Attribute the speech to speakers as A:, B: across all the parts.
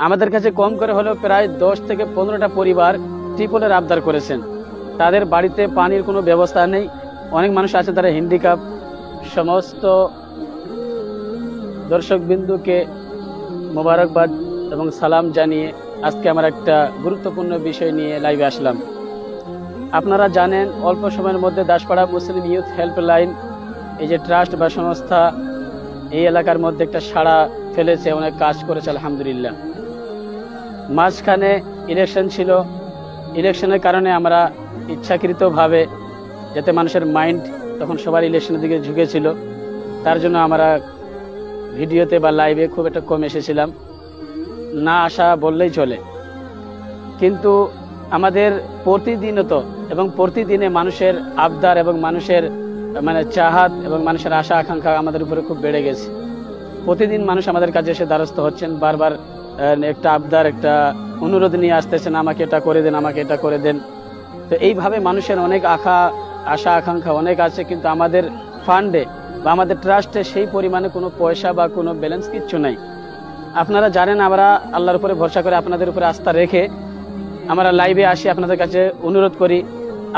A: আমাদের কাছে কম করে হলেও প্রায় 10 থেকে 15টা পরিবার টিপলের আবদার করেছেন। তাদের বাড়িতে পানির কোনো ব্যবস্থা নেই। অনেক মানুষ আছে তারা হ্যান্ডিক্যাপ। সমস্ত দর্শক বিন্দুকে মোবারকবাদ এবং সালাম জানিয়ে আজকে আমার একটা গুরুত্বপূর্ণ বিষয় নিয়ে লাইভে আসলাম। আপনারা জানেন অল্প সময়ের মধ্যে দাসপাড়া মুসলিম ইউথ হেল্পলাইন এই যে ট্রাস্ট বা সংস্থা এই এলাকার মধ্যে একটা সাড়া ফেলেছে, অনেক কাজ করেছে আলহামদুলিল্লাহ। মাঝখানে ইলেকশন ছিল, ইলেকশনের কারণে আমরা ইচ্ছাকৃতভাবে যাতে মানুষের মাইন্ড তখন সবার ইলেকশনের দিকে ঝুঁকেছিল, তার জন্য আমরা ভিডিওতে বা লাইভে খুব একটা কম এসেছিলাম, না আসা বললেই চলে। কিন্তু আমাদের প্রতিদিনত এবং প্রতিদিনে মানুষের আবদার এবং মানুষের চাহাত এবং মানুষের আশা আকাঙ্ক্ষা আমাদের উপরে খুব বেড়ে গেছে। প্রতিদিন মানুষ আমাদের কাছে এসে দ্বারস্থ হচ্ছেন, বারবার একটা আবদার একটা অনুরোধ নিয়ে আসতেছেন, আমাকে এটা করে দেন, আমাকে এটা করে দেন। তো এইভাবে মানুষের অনেক আশা আকাঙ্ক্ষা অনেক আছে, কিন্তু আমাদের ফান্ডে বা আমাদের ট্রাস্টে সেই পরিমাণে কোনো পয়সা বা কোনো ব্যালেন্স কিচ্ছু নাই। আপনারা জানেন আমরা আল্লাহর উপরে ভরসা করে আপনাদের উপরে আস্থা রেখে আমরা লাইভে আসি, আপনাদের কাছে অনুরোধ করি,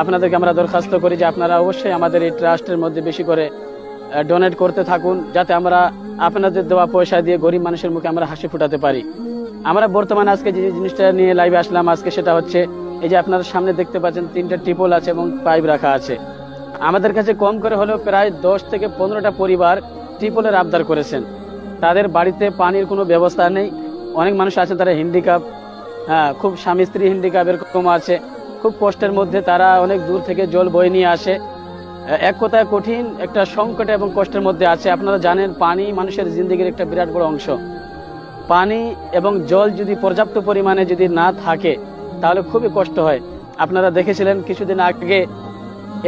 A: আপনাদেরকে আমরা দরখাস্ত করি যে আপনারা অবশ্যই আমাদের এই ট্রাস্টের মধ্যে বেশি করে ডোনেট করতে থাকুন, যাতে আমরা আপনাদের দেওয়া পয়সা দিয়ে গরিব মানুষের মুখে আমরা হাসি ফুটাতে পারি। আমরা বর্তমানে আজকে যে জিনিসটা নিয়ে লাইভে আসলাম আজকে, সেটা হচ্ছে এই যে আপনারা সামনে দেখতে পাচ্ছেন 3টা টিপল আছে এবং পাইপ রাখা আছে। আমাদের কাছে কম করে হলেও প্রায় 10 থেকে 15টা পরিবার টিপলের আবদার করেছেন। তাদের বাড়িতে পানির কোনো ব্যবস্থা নেই। অনেক মানুষ আছে তারা হ্যান্ডিক্যাপ, খুব স্বামী স্ত্রী হ্যান্ডিক্যাপ এরকম আছে, খুব কষ্টের মধ্যে তারা অনেক দূর থেকে জল বয়ে নিয়ে আসে। এক কথায় কঠিন একটা সংকট এবং কষ্টের মধ্যে আছে। আপনারা জানেন পানি মানুষের জিন্দগির একটা বিরাট বড় অংশ। পানি এবং জল যদি পর্যাপ্ত পরিমাণে যদি না থাকে তাহলে খুবই কষ্ট হয়। আপনারা দেখেছিলেন কিছুদিন আগে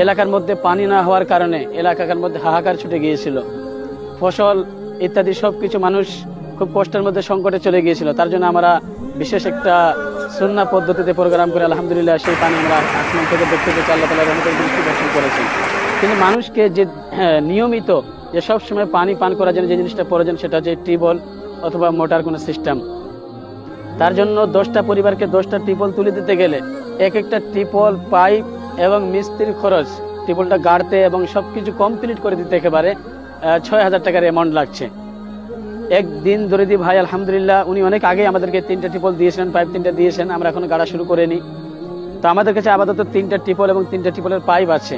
A: এলাকার মধ্যে পানি না হওয়ার কারণে এলাকার মধ্যে হাহাকার ছুটে গিয়েছিল, ফসল ইত্যাদি সবকিছু মানুষ খুব কষ্টের মধ্যে সংকটে চলে গিয়েছিল। তার জন্য আমরা বিশেষ একটা সুন্নাহ পদ্ধতিতে প্রোগ্রাম করে আলহামদুলিল্লাহ সেই পানি আমরা আসমান থেকে দেখতে পেয়েছি, আল্লাহ তাআলা রহমতের দৃষ্টি বর্ষণ করেছেন। কিন্তু মানুষকে যে নিয়মিত যে সব সময় পানি পান করার জন্য যে জিনিসটা প্রয়োজন সেটা হচ্ছে টিউবওয়েল অথবা মোটর কোনো সিস্টেম। তার জন্য 10টা পরিবারকে 10টা টিউবওয়েল তুলে দিতে গেলে এক একটা টিউবওয়েল পাইপ এবং মিস্ত্রির খরচ, টিউবওয়েলটা গাড়তে এবং সবকিছু কমপ্লিট করে দিতে একেবারে 6,000 টাকার অ্যামাউন্ট লাগছে। একদিন দরিদি ভাই আলহামদুলিল্লাহ উনি অনেক আগে আমাদেরকে 3টা টিউবওয়েল দিয়েছেন, পাইপ 3টা দিয়েছেন, আমরা এখন গাড়া শুরু করিনি। তো আমাদের কাছে আপাতত 3টা টিউবওয়েল এবং 3টা টিউবওয়েলের পাইপ আছে,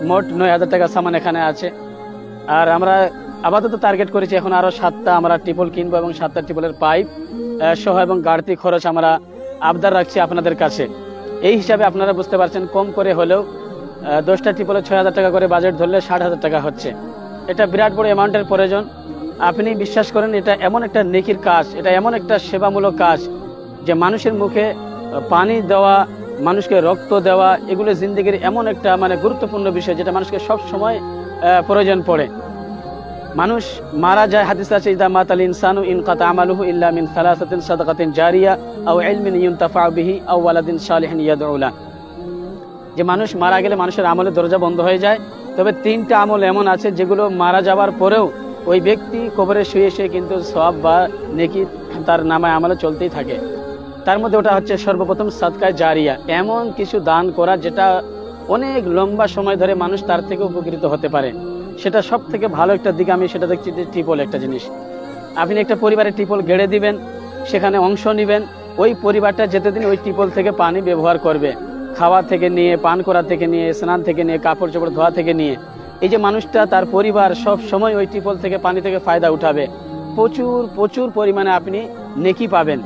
A: মোট 9,000 টাকা সামান এখানে আছে। আর আমরা আপাতত টার্গেট করেছি এখন আরো 7টা আমরা টিউবওয়েল কিনবো এবং 7টা টিউবওয়েলের পাইপ সহ এবং গাড়তি খরচ আমরা আবদার রাখছি আপনাদের কাছে। এই হিসাবে আপনারা বুঝতে পারছেন কম করে হলেও 10টা টিউবওয়েলে 6,000 টাকা করে বাজেট ধরলে 60,000 টাকা হচ্ছে। এটা বিরাট বড় অ্যামাউন্টের প্রয়োজন। আপনি বিশ্বাস করেন এটা এমন একটা নেকির কাজ, এটা এমন একটা সেবামূলক কাজ যে মানুষের মুখে পানি দেওয়া, মানুষকে রক্ত দেওয়া, এগুলো জিন্দেগির এমন একটা গুরুত্বপূর্ণ বিষয় যেটা মানুষকে সব সময় প্রয়োজন পড়ে। মানুষ মারা যায়, হাদিস আছে ইদা মাতাল ইনসানু ইনকাতা আমালুহু ইল্লা মিন সালাসাতিন সাদাকাতিন জারিয়া আও ইলমিন ইউনতাফা বিহি আও ওয়ালাদিন সালিহিন ইয়াদউ লা। যে মানুষ মারা গেলে মানুষের আমলের দরজা বন্ধ হয়ে যায়, তবে 3টা আমল এমন আছে যেগুলো মারা যাওয়ার পরেও ওই ব্যক্তি কবরে শুয়ে শুয়ে কিন্তু সওয়াব বা নেকি তার নামায় আমলে চলতেই থাকে। তার মধ্যে ওটা হচ্ছে সর্বপ্রথম সাদকায়ে জারিয়া, এমন কিছু দান করা যেটা অনেক লম্বা সময় ধরে মানুষ তার থেকে উপকৃত হতে পারে। সেটা সব থেকে ভালো একটা দিক আমি সেটা দেখছি যে টিউবওয়েল একটা জিনিস। আপনি একটা পরিবারে টিউবওয়েল গেড়ে দিবেন, সেখানে অংশ নেবেন, ওই পরিবারটা যেতেদিন ওই টিউবওয়েল থেকে পানি ব্যবহার করবে, খাওয়া থেকে নিয়ে, পান করা থেকে নিয়ে, স্নান থেকে নিয়ে, কাপড় চোপড় ধোয়া থেকে নিয়ে, এই যে মানুষটা তার পরিবার সব সময় ওই টিউবওয়েল থেকে পানি থেকে ফায়দা উঠাবে, প্রচুর প্রচুর পরিমাণে আপনি নেকি পাবেন।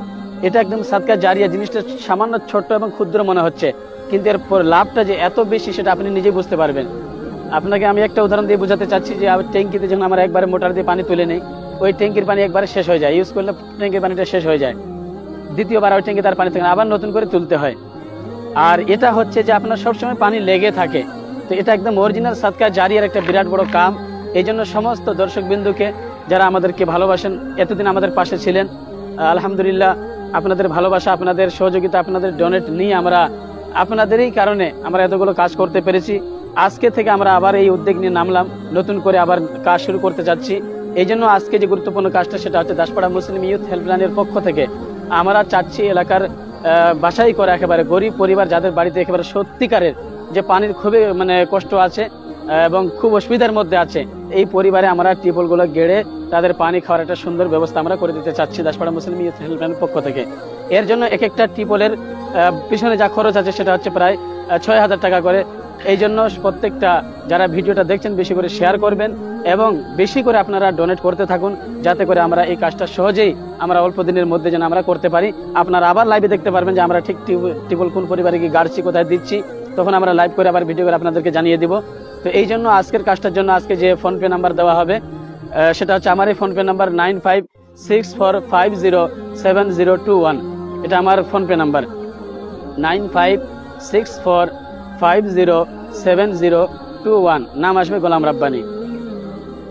A: এটা একদম সাদকা জারিয়া। জিনিসটা সামান্য ছোট্ট এবং ক্ষুদ্র মনে হচ্ছে, কিন্তু এর লাভটা যে এত বেশি সেটা আপনি নিজেই বুঝতে পারবেন। আপনাকে আমি একটা উদাহরণ দিয়ে বোঝাতে চাচ্ছি যে ট্যাঙ্কিতে যখন আমরা একবারে মোটর দিয়ে পানি তুলে নেই, ওই ট্যাঙ্কির পানি একবারে শেষ হয়ে যায়, ইউজ করলে ট্যাঙ্কির পানিটা শেষ হয়ে যায়, দ্বিতীয়বার ওই ট্যাঙ্কি তার পানি থেকে আবার নতুন করে তুলতে হয়। আর এটা হচ্ছে যে আপনার সবসময় পানি লেগে থাকে। তো এটা একদম অরিজিনাল সাদকা জারিয়ার একটা বিরাট বড় কাম। এই জন্য সমস্ত দর্শক বিন্দুকে যারা আমাদেরকে ভালোবাসেন, এতদিন আমাদের পাশে ছিলেন, আলহামদুলিল্লাহ আপনাদের ভালোবাসা, আপনাদের সহযোগিতা, আপনাদের ডোনেট নিয়ে আমরা আপনাদেরই কারণে আমরা এতগুলো কাজ করতে পেরেছি। আজকে থেকে আমরা আবার এই উদ্যোগ নিয়ে নামলাম, নতুন করে আবার কাজ শুরু করতে যাচ্ছি। এই জন্য আজকে যে গুরুত্বপূর্ণ কাজটা সেটা হচ্ছে দাসপাড়া মুসলিম ইউথ হেল্পলাইনের পক্ষ থেকে আমরা চাচ্ছি এলাকার বাছাই করে একেবারে গরিব পরিবার যাদের বাড়িতে একেবারে সত্যিকারের যে পানির খুবই কষ্ট আছে এবং খুব অসুবিধার মধ্যে আছে, এই পরিবারে আমরা টিউবওয়েলগুলো গেড়ে তাদের পানি খাওয়ার একটা সুন্দর ব্যবস্থা আমরা করে দিতে চাচ্ছি দাসপাড়া মুসলিম ইউথ হেল্পলাইনের পক্ষ থেকে। এর জন্য এক একটা টিউবওয়েলের পিছনে যা খরচ আছে সেটা হচ্ছে প্রায় 6,000 টাকা করে। এই জন্য প্রত্যেকটা যারা ভিডিওটা দেখছেন বেশি করে শেয়ার করবেন এবং বেশি করে আপনারা ডোনেট করতে থাকুন, যাতে করে আমরা এই কাজটা সহজেই আমরা অল্প দিনের মধ্যে যেন আমরা করতে পারি। আপনারা আবার লাইভে দেখতে পারবেন যে আমরা ঠিক টিউবওয়েল কোন পরিবারে কি গাড়ছি, কোথায় দিচ্ছি, তখন আমরা লাইভ করে আবার ভিডিও করে আপনাদেরকে জানিয়ে দিব। তো এই জন্য আজকের কাজটার জন্য আজকে যে ফোনপে নাম্বার দেওয়া হবে সেটা হচ্ছে আমার এই ফোনপে নাম্বার 9564507021। এটা আমার ফোনপে নাম্বার 9564507021। নাম আসবে গোলাম রাব্বানি।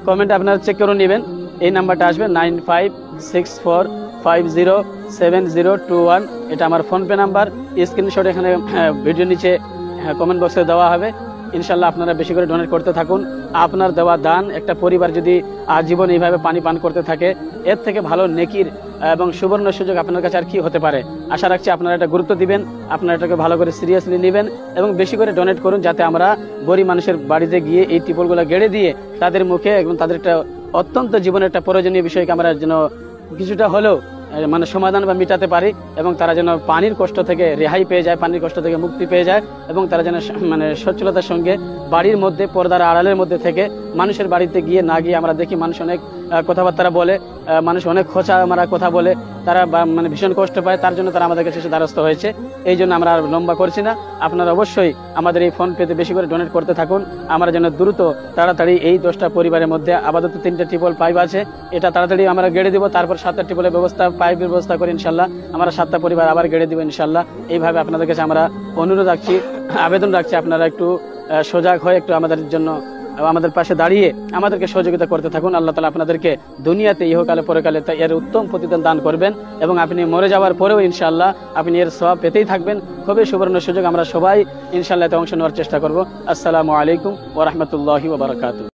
A: কমেন্টে আপনারা চেক করে নেবেন, এই নাম্বারটা আসবে 9564507021। এটা আমার ফোনপে নাম্বার। স্ক্রিনশট এখানে ভিডিও নিচে কমেন্ট বক্সে দেওয়া হবে। ইনশাল্লাহ আপনারা বেশি করে ডোনেট করতে থাকুন। আপনার দেওয়া দান একটা পরিবার যদি আজীবন এইভাবে পানি পান করতে থাকে, এর থেকে ভালো নেকির এবং সুবর্ণ সুযোগ আপনার কাছে আর কি হতে পারে। আশা রাখছি আপনারা এটা গুরুত্ব দিবেন, আপনারা এটাকে ভালো করে সিরিয়াসলি নেবেন এবং বেশি করে ডোনেট করুন, যাতে আমরা গরিব মানুষের বাড়িতে গিয়ে এই টিউবওয়েলগুলো গেড়ে দিয়ে তাদের মুখে এবং তাদের একটা অত্যন্ত জীবনের একটা প্রয়োজনীয় বিষয়কে আমরা যেন কিছুটা হলেও সমাধান বা মিটাতে পারি এবং তারা যেন পানির কষ্ট থেকে রেহাই পেয়ে যায়, পানির কষ্ট থেকে মুক্তি পেয়ে যায় এবং তারা যেন সচ্ছলতার সঙ্গে বাড়ির মধ্যে পর্দার আড়ালের মধ্যে থেকে মানুষের বাড়িতে গিয়ে না গিয়ে আমরা দেখি মানুষ অনেক কথাবার্তা বলে, মানুষ অনেক খোঁচা মারা কথা বলে, তারা ভীষণ কষ্ট পায়, তার জন্য তারা আমাদের কাছে এসে দ্বারস্থ হয়েছে। এই জন্য আমরা আর লম্বা করছি না, আপনারা অবশ্যই আমাদের এই ফোন পেতে বেশি করে ডোনেট করতে থাকুন। আমরা যেন দ্রুত তাড়াতাড়ি এই 10টা পরিবারের মধ্যে আপাতত 3টা টিউবওয়েল পাইপ আছে, এটা তাড়াতাড়ি আমরা গেড়ে দিব, তারপর 7টা টিউবওয়েলের পাইপের ব্যবস্থা করে ইনশাল্লাহ আমরা 7টা পরিবার আবার গেড়ে দিব ইনশাল্লাহ। এইভাবে আপনাদের কাছে আমরা অনুরোধ রাখছি, আবেদন রাখছি, আপনারা একটু সজাগ হয়ে একটু আমাদের জন্য আমাদের পাশে দাঁড়িয়ে আমাদেরকে সহযোগিতা করতে থাকুন। আল্লাহ তাআলা আপনাদেরকে দুনিয়াতে ইহকালে পরকালে এর উত্তম প্রতিদান দান করবেন এবং আপনি মরে যাওয়ার পরেও ইনশাআল্লাহ আপনি এর সওয়াব পেতেই থাকবেন। খুবই সুবর্ণ সুযোগ, আমরা সবাই ইনশাআল্লাহ এতে অংশ নেওয়ার চেষ্টা করব। আসসালামু আলাইকুম ওয়া রাহমাতুল্লাহি ওয়া বারাকাতুহু।